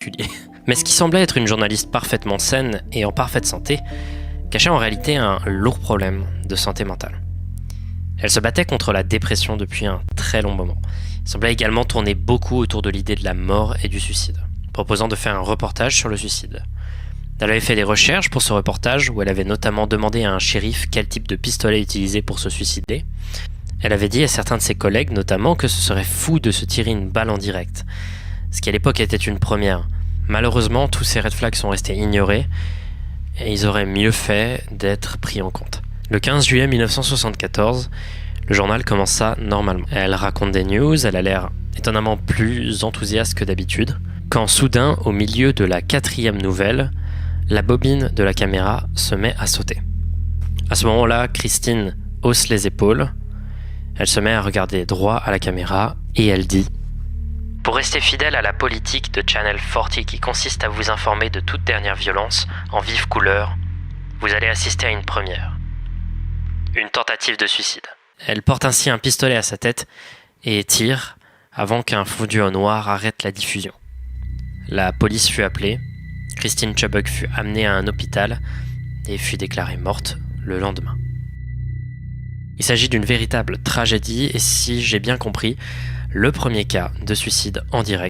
particulier. Mais ce qui semblait être une journaliste parfaitement saine et en parfaite santé, cachait en réalité un lourd problème de santé mentale. Elle se battait contre la dépression depuis un très long moment. Elle semblait également tourner beaucoup autour de l'idée de la mort et du suicide, proposant de faire un reportage sur le suicide. Elle avait fait des recherches pour ce reportage où elle avait notamment demandé à un shérif quel type de pistolet utiliser pour se suicider. Elle avait dit à certains de ses collègues notamment que ce serait fou de se tirer une balle en direct, ce qui à l'époque était une première. Malheureusement, tous ces red flags sont restés ignorés et ils auraient mieux fait d'être pris en compte. Le 15 juillet 1974, le journal commença normalement. Elle raconte des news, elle a l'air étonnamment plus enthousiaste que d'habitude, quand soudain, au milieu de la 4e nouvelle, la bobine de la caméra se met à sauter. À ce moment-là, Christine hausse les épaules, elle se met à regarder droit à la caméra et elle dit « Pour rester fidèle à la politique de Channel 40 qui consiste à vous informer de toute dernière violence en vive couleur, vous allez assister à une première. Une tentative de suicide. » Elle porte ainsi un pistolet à sa tête et tire avant qu'un fondu en noir arrête la diffusion. La police fut appelée, Christine Chubbuck fut amenée à un hôpital et fut déclarée morte le lendemain. Il s'agit d'une véritable tragédie et si j'ai bien compris, le premier cas de suicide en direct